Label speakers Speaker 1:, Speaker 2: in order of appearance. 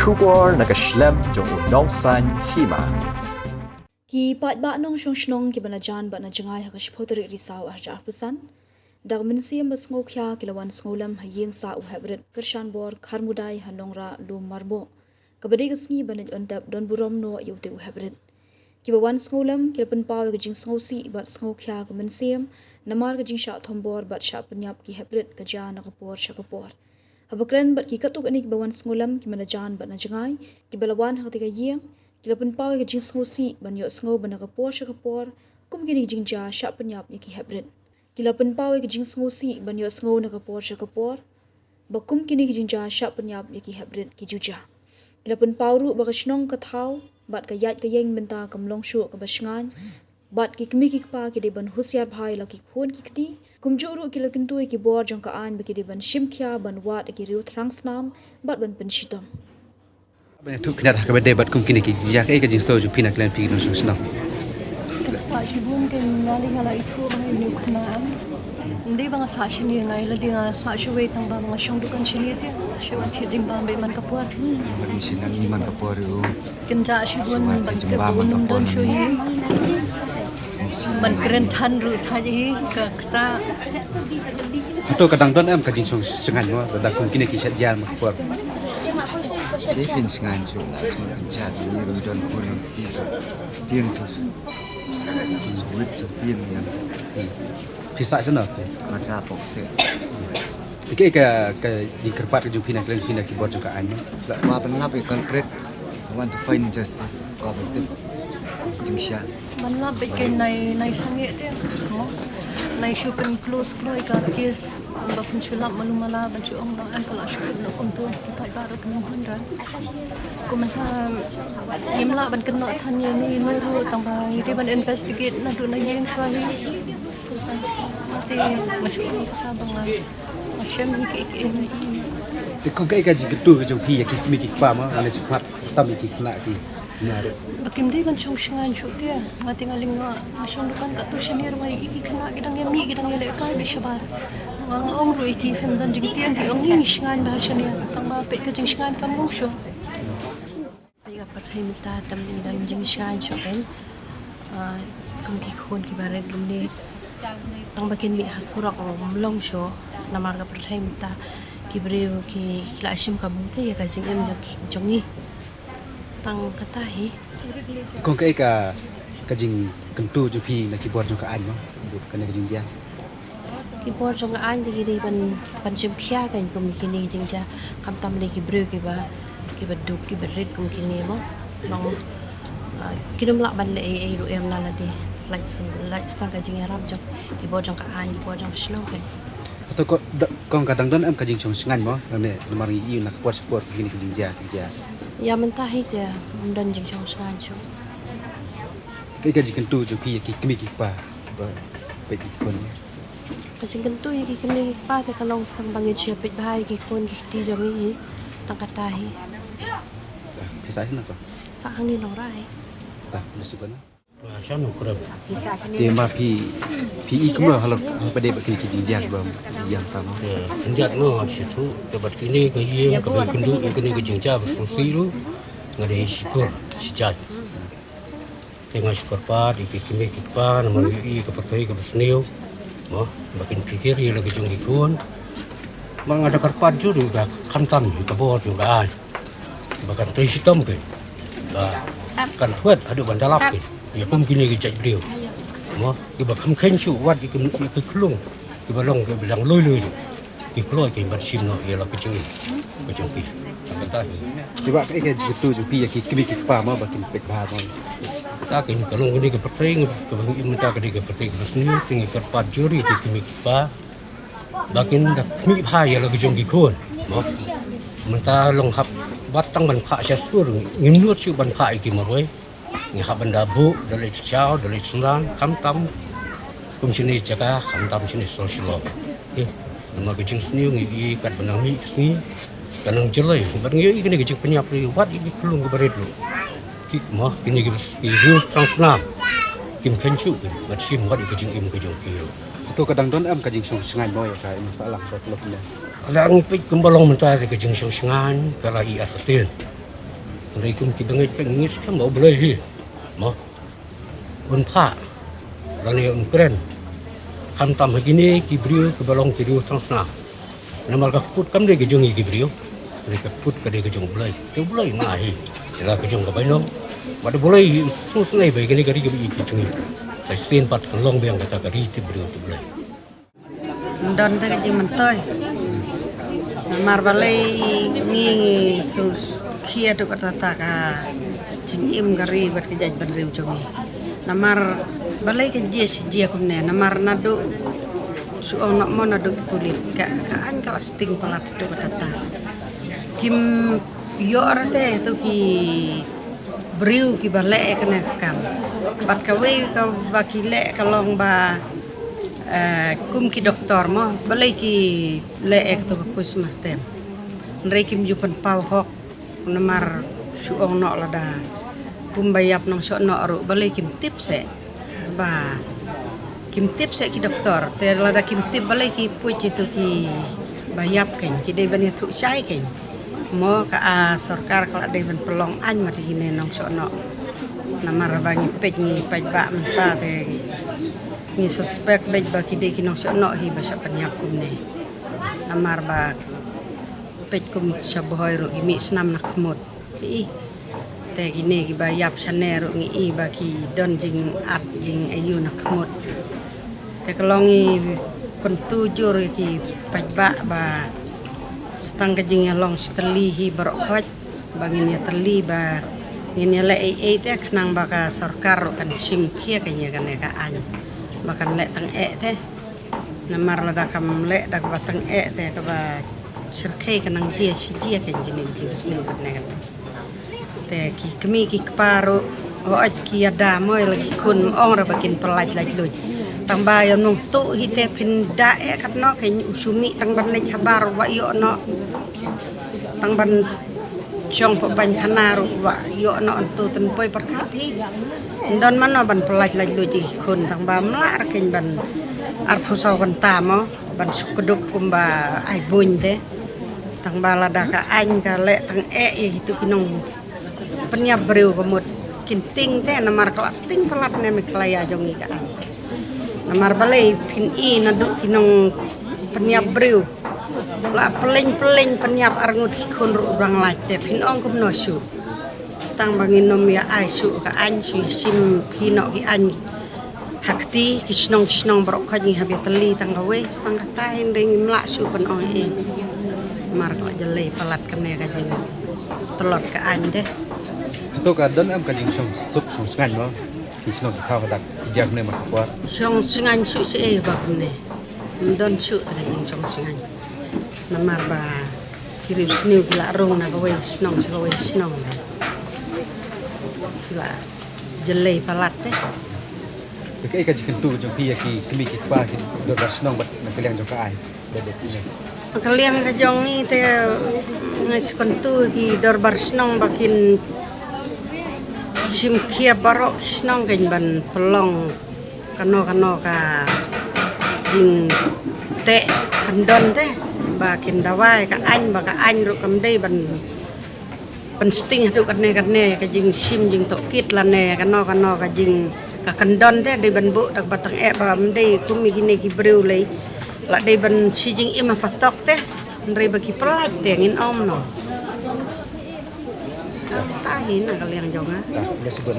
Speaker 1: Shubor nakaslem jong unongsan hima.
Speaker 2: Ki pat ba nong shong shnong ki bana jan bana jangai ha kashpotri risaw arja pusan dag minsiam bas ngokya kilawan sngolam hayeng sa u habret kershan bor kharmudai hanongra lu marbo kabadi gasngi bana ontap don burom no yute u habret ki bawan sngolam kilapan paw ga jing sngosi bat snokya ga minsiam namar ga jing sha thombor bat sha panyap ki habret ga jan kapor shakapor habakran bat ki katuk anik bawan sngolam ki bana jan bana jangai ki balawan ha tiga yeng kilapan paw ga jing sngosi ban yo sngo bana kapor shakapor kum gini jing ja sha panyap ki habret kilapan paw ga jing sngosi ban yo sngo na kapor shakapor bakum kini jing ja sha panyap ki habret ki juja kilapan paw ru ba shnong ka thau bat ka yat ka yeng benta kamlong shu ka basngan bat ki kmi ki pa ki de ban husyar bhai la ki khon ki kti kumjo ru ki lakin tu ki bor jong ka an ba ki de ban shimkhya ban wat ki riu thrang snam bat ban pen shitom
Speaker 3: Banyak tu kena dah kepada debat kum kini ki jak ke jing so ju pina klan pi no senang.
Speaker 4: Pak Shibun kan ngali ngala itu ngai ni khnaan. Ndi bang sa shini ngai la dinga sa shwe tang bang shong dukan shini te. Shwan thi jing bang be man kapur.
Speaker 5: Bagi sinan iman kapur tu.
Speaker 4: Kan ja Shibun ban ke bunum don shui. Ban keren than ru thaji ka kta.
Speaker 3: Tu kadang don am ka jing so sengan no kadang kum kini ki sat jar ma por.
Speaker 5: Saya fin sengan tu lah semua kerja ni rudan pun tiang so sulit so tiang yang
Speaker 3: Pisa sana.
Speaker 5: masa pokse.
Speaker 3: Ke jing kerpat ke ju pina klan pina ki bor ju ka an.
Speaker 5: Wah penlap concrete. I want to find justice. Kau betul. Insya.
Speaker 4: Man la be ke nai sange te. Nai shu pen close ka kes. Ba pun sulap malumala ban chu ong no an kala shu no kum tu pai ba ro kum hundran. Komentar imla ban kena than ni ru tang ba ite ban investigate na du na yeng shwahi. Mati masuk ka bang macam ni ke ni.
Speaker 3: Ko ka jing tu ke ju pi ki mi ki pa ma ana sifat tam ki kla ki.
Speaker 4: Bakim di kan chong shangan chu dia mati ngaling na masyong dukan ka tu shanir mai iki kana gidang yami gidang yele kai be shabar ngang ong ru iki fem dan jing tiang ki ong ni shangan ba shanir tang ba pe ka jing shangan kam mo sho ai ga pathai mita tam ni dan jing shangan chu ben kum ki khon ki bare dum ni tang ba ken mi hasura ko long sho namar ga pathai mita ki breu ki klashim ka bung te ya ka jing em jong ni tang katahi
Speaker 3: Ko ka jing kentu ju pi na ki bor ju ka an no. Kana ka jing ja.
Speaker 4: Ki bor jong an ki di ban jim khya kan kum kini jing ja kam tam le ki bru ki ba du ki berit kum kini mo long kinum la ban le ai ru em la la di like stang ka jing arab jong ki bor jong ka an ki bor jong shlong kan
Speaker 3: Atau ko kadang don am ka jing chong sengan mo ne namar i na kapor sport kini ka jing ja.
Speaker 4: ya mentahi je dan jing chong san chu
Speaker 3: Ka jing kentu ju pi ki kmi ki pa. Ba pe ki kon.
Speaker 4: ka jing kan tu ki kini pa te kalong stang bangi che pit bhai ki kon ki ti jong ni tang katahi
Speaker 3: Pisa sana pa.
Speaker 4: sa hang ni nong rai
Speaker 3: Ta mesti bana.
Speaker 6: Siapa kurang?
Speaker 3: Tema pi ikma halap pada bak ki jing ja ba yang tama.
Speaker 6: India no situ debat kini ke ye ke bendu kini ke jingja bersusiru ngade syukur sejat. Tengah syukur pa di kimi kita nama i ke pasai ke besneu. Makin fikir ye lagi jong ikun. Mang ada karpat juru ga kantan ke bawah juga. Bahkan tristom ke. Kan tuat ada bandalap ke. Ya pun kini ke cai beliau. Iba kam khen chu wat ke klung. Iba long ke bilang loi. Ki kloi ke bersim no ya la kecing. Kecing pi. Kata
Speaker 3: Tiba ka jing tu ju pi ki kmi ki pa ma bakin pek ba mo.
Speaker 6: ta ke kalong ni ke perteng ke bagi minta ke ke perteng ke sini tinggi ke pat juri ke kimi pa. Bakin dak mi pa ya la kecing ki kon. Minta long hap batang ban pha sia sur ngin nuot chu ban pha ki maroi. Ni hab benda bu dari chao dari senang kam kum sini jaga kam sini sosial. Nama kecing sini ngi kat benang mi sini kanang jelai ban ngi kini kecing penyap li wat iki kelung ke baret lu. Ki mah kini ki rius transnam. Kim kencu ban sim wat kecing im kecing ki.
Speaker 3: Tu kadang don am ka jing song sengan mo ya ka masalah ko pelok ni.
Speaker 6: Ala ngipit kumbalong mentah ke kecing sengan kala i asatin. mereka kita ngis kan mau boleh hi mo unpa rani unkren kan tam begini kibrio ke balong kibrio transna nama kaput kam de gejung kibrio mereka put ke de gejung boleh ke boleh nahi ila gejung ke baino pada boleh susnai begini kari ke gejung saya sen pat long biang kata kari kibrio tu boleh
Speaker 7: Don ta cái mình tôi mar balai ngi sus kia tu kata ka cing im gari bat ke jaj ban riu chongi namar balai ke dia kum ne namar nadu su on mo nadu kulit ka an kala sting palat tu kata ta kim yo arate tu ki briu ki balai kena kam bat ka we ka bakile kalong ba kum ki doktor mo balai ki le ek to pus mastem nrei kim jupan pau hok namar suong no lada kum bayap nong so no ru balai kim tip se ba kim tip se ki doktor te lada kim tip balai ki puj itu ki bayap ken ki dei bani thu sai ken mo ka a sarkar kala dei ban pelong an ma di ne nong so no namar bangi pej ni pej ba menta te ni suspek bej ba kide kinong so no hi basa panyap kum ne namar ba pej kum sa boy ro gimi snam na khamot i te gine gi ba yap sane ro ngi i ba ki don jing at jing ayu na khamot te kalongi kon tu jur ki pej ba stang ka jing long steli hi barok khot bangin ya terli ba ini le te khnang ba ka sarkar kan sim khia ka nya kan ka an makan lek tang teh namar lada kam lek dak batang teh ka ba serkai kanang dia si dia kan gini jing sning kan te ki kemi ki kparo hoat ki ada moy lagi kun ong ra bakin pelaj laj luj tang ba yo nung tu hi te pinda kat no kan usumi tang ban lek habar wa yo no tang ban chong po ban khanar wa yo no tu ten poi perkat hi don man ban pelaj laj luj kun tang ba mla ken ban ar phusau ban tamo ban sukuduk kumba ai buin te tang bala da ka an ka le tang itu kinong penyap breu kemut kinting te namar kelas ting pelat ne me klaya jongi ka an namar balai pin I nadu kinong penyap breu la peleng penyap arngut kun ru bang laj te pin ong kum no su tang bangin nom ya ai su ka an su sim pino ki an hakti kisnong brok khaji habi teli tang gawe tang katai ring mla su pen ong mar la jale palat kene ka jing telot ka an de
Speaker 3: to ka don am ka jing sup song ngan mo ki snong ka ka dak jak ne ma kwa
Speaker 7: song singan su se ba ne don su ta jing song singan namar ba kirip sniu la rong na gawe snong se gawe snong la jale palat de
Speaker 3: ke ka jing tu jong pi ki kemi ki kwa ki do ba snong bat na kaliang jong ka ai de ni
Speaker 7: kalian ka jong ni te ngai skontu ki dorbar snong bakin sim kia barok snong kan ban pelong kano ka jing te kandon te bakin dawai ka an ru kam dei ban sting ru kan ne ka jing sim jing to kit la ne kano ka jing ka kandon te dei ban bu dak batang ba mdei kumi gine ki breu lei la dei ban si jing ima patok te nrei bagi pelaj te ngin om no tahin na kalian jonga
Speaker 3: dah boleh sebut